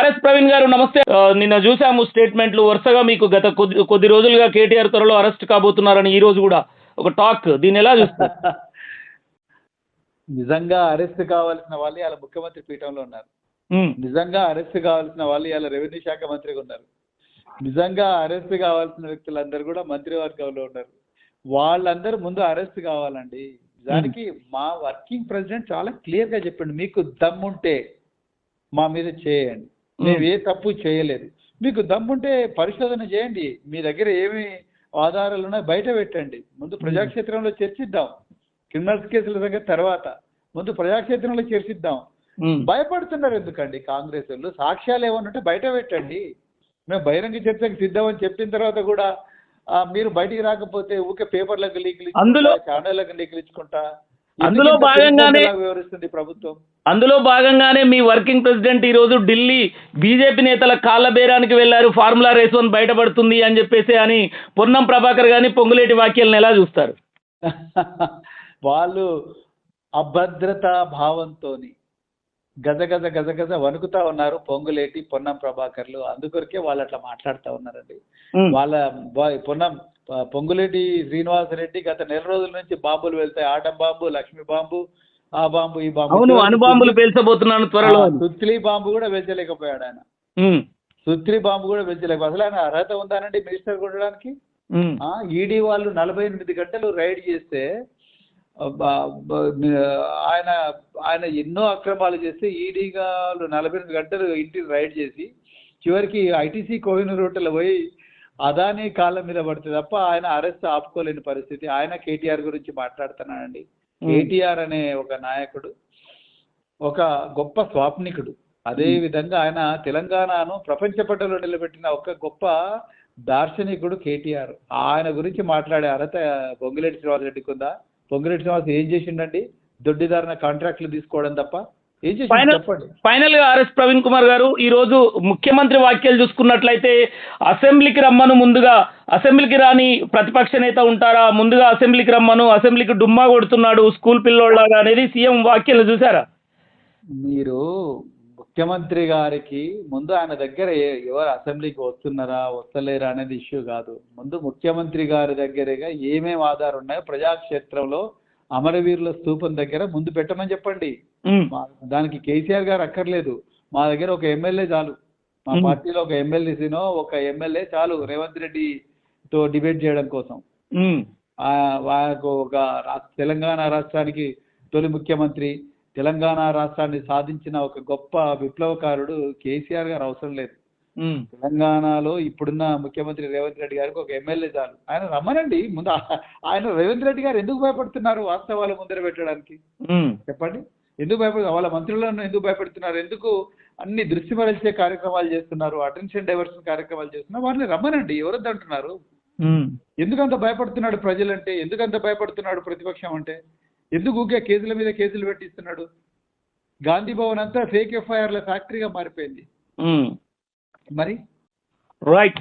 RS Praveen గారు నమస్తే. నిన్న చూసాము స్టేట్మెంట్లు వరుసగా మీకు గత కొద్ది రోజులుగా కేటీఆర్ త్వరలో అరెస్ట్ కాబోతున్నారని ఈ రోజు కూడా ఒక టాక్. దీన్ని ఎలా చూస్తారు? నిజంగా అరెస్ట్ కావాల్సిన వాళ్ళు ఇలా ముఖ్యమంత్రి పీఠంలో ఉన్నారు. నిజంగా అరెస్ట్ కావాల్సిన వాళ్ళు ఇలా రెవెన్యూ శాఖ మంత్రిగా ఉన్నారు. నిజంగా అరెస్ట్ కావాల్సిన వ్యక్తులందరూ కూడా మంత్రివర్గంలో ఉన్నారు. వాళ్ళందరూ ముందు అరెస్ట్ కావాలండి. దానికి మా వర్కింగ్ ప్రెసిడెంట్ చాలా క్లియర్ గా చెప్పండి, మీకు దమ్ముంటే మా మీద చేయండి, మేము ఏ తప్పు చేయలేదు, మీకు దమ్ముంటే పరిశోధన చేయండి, మీ దగ్గర ఏమి ఆధారాలు ఉన్నాయో బయట పెట్టండి, ముందు ప్రజాక్షేత్రంలో చర్చిద్దాం. క్రిమినల్స్ కేసుల దగ్గర తర్వాత ముందు ప్రజాక్షేత్రంలో చర్చిద్దాం. భయపడుతున్నారు ఎందుకండి కాంగ్రెస్ వాళ్ళు? సాక్ష్యాలు ఏమన్నా బయట పెట్టండి, మేము బహిరంగ చర్చకు సిద్ధమని చెప్పిన తర్వాత కూడా మీరు బయటికి రాకపోతే ఊకే పేపర్లకు లీకులు, ఛానళ్లకు లీకులు ఇచ్చుకుంటా అందులో భాగంగానే వివరిస్తుంది ప్రభుత్వం. అందులో భాగంగానే మీ వర్కింగ్ ప్రెసిడెంట్ ఈ రోజు ఢిల్లీ బీజేపీ నేతల కాళ్ళ బేరానికి వెళ్లారు. ఫార్ములా రేస్ 1 బయటపడుతుంది అని చెప్పేసి అని పొన్నం ప్రభాకర్ గాని పొంగులేటి వ్యాఖ్యలను ఎలా చూస్తారు? వాళ్ళు అభద్రతా భావంతో గజగజ వణుకుతా ఉన్నారు పొంగులేటి, పొన్నం ప్రభాకర్లు. అందుకొరకే వాళ్ళు అట్లా మాట్లాడుతూ ఉన్నారండి. పొంగులేటి శ్రీనివాసరెడ్డి గత నెల రోజుల నుంచి బాంబులు వెళ్తాయి, ఆటం బాంబు, లక్ష్మీ బాంబు, ఆ బాంబు ఈ బాంబు, అణుబాంబులు పేల్చబోతున్నాను త్వరలో. సుత్లీ బాంబు కూడా వెళ్చలేకపోయాడు ఆయన. సుత్లీ బాంబు కూడా వెళ్చలేకపోయాడు. అసలు ఆయన అర్హత ఉందానండి మినిస్టర్ ఉండడానికి? ఈడీ వాళ్ళు 48 గంటలు రైడ్ చేస్తే ఆయన ఎన్నో అక్రమాలు చేస్తే ఈడీ వాళ్ళు 48 గంటలు ఇంటిని రైడ్ చేసి చివరికి ఐటీసీ కోహినూర్ రోడ్లో పోయి అదానీ కాళ్ళ మీద పడితే తప్ప ఆయన అరెస్ట్ ఆపుకోలేని పరిస్థితి. ఆయన కేటీఆర్ గురించి మాట్లాడుతున్నాడండి. కేటీఆర్ అనే ఒక నాయకుడు, ఒక గొప్ప స్వాప్నికుడు. అదే విధంగా ఆయన తెలంగాణను ప్రపంచ పటంలో నిలబెట్టిన ఒక గొప్ప దార్శనికుడు కేటీఆర్. ఆయన గురించి మాట్లాడే అర్హత పొంగులేటి శ్రీనివాసరెడ్డికి ఉందా? పొంగులేటి శ్రీనివాస్ ఏం చేసిండండి? దొడ్డిదారిన కాంట్రాక్టులు తీసుకోవడం తప్ప ఏం చేసిండు చెప్పండి. ఫైనల్ గా ఆర్ఎస్ ప్రవీణ్ కుమార్ గారు ఈ రోజు ముఖ్యమంత్రి వ్యాఖ్యలు చూసుకున్నట్లయితే అసెంబ్లీకి రమ్మను, ముందుగా అసెంబ్లీకి రాని ప్రతిపక్ష నేత ఉంటారా, ముందుగా అసెంబ్లీకి రమ్మను, అసెంబ్లీకి డుమ్మా కొడుతున్నాడు స్కూల్ పిల్లోళ్ళగా అనేది సీఎం వ్యాఖ్యలు చూసారా? మీరు ముఖ్యమంత్రి గారికి ముందు ఆయన దగ్గర ఎవరు అసెంబ్లీకి వస్తున్నారా వస్తలేరా అనేది ఇష్యూ కాదు. ముందు ముఖ్యమంత్రి గారి దగ్గరగా ఏమేమి ఆధారం ఉన్నాయో ప్రజాక్షేత్రంలో అమరవీరుల స్తూపం దగ్గర ముందు పెట్టమని చెప్పండి. దానికి కేసీఆర్ గారు అక్కర్లేదు, మా దగ్గర ఒక ఎమ్మెల్యే చాలు, మా పార్టీలో ఒక ఎమ్మెల్యేనో ఒక ఎమ్మెల్యే చాలు రేవంత్ రెడ్డితో డిబేట్ చేయడం కోసం. ఒక తెలంగాణ రాష్ట్రానికి తొలి ముఖ్యమంత్రి, తెలంగాణ రాష్ట్రాన్ని సాధించిన ఒక గొప్ప విప్లవకారుడు కేసీఆర్ గారు అవసరం లేదు. తెలంగాణలో ఇప్పుడున్న ముఖ్యమంత్రి రేవంత్ రెడ్డి గారికి ఒక ఎమ్మెల్యే చాలు. ఆయన రమ్మనండి. ముందు ఆయన రేవంత్ రెడ్డి గారు ఎందుకు భయపడుతున్నారు వాస్తవాలు ముందర పెట్టడానికి? చెప్పండి, ఎందుకు భయపడుతున్నారు? వాళ్ళ మంత్రులను ఎందుకు భయపెడుతున్నారు? ఎందుకు అన్ని దృష్టి మరల్చే కార్యక్రమాలు చేస్తున్నారు, అటెన్షన్ డైవర్షన్ కార్యక్రమాలు చేస్తున్నారు? వారిని రమ్మనండి. ఎవరొద్దు అంటున్నారు? ఎందుకంత భయపడుతున్నాడు ప్రజలంటే? ఎందుకంత భయపడుతున్నాడు ప్రతిపక్షం అంటే? ఎందుకు ఊకే కేసుల మీద కేసులు పెట్టిస్తున్నాడు? గాంధీ భవన్ అంతా ఫేక్ ఎఫ్ఐఆర్ల ఫ్యాక్టరీగా మారిపోయింది. మరి రైట్.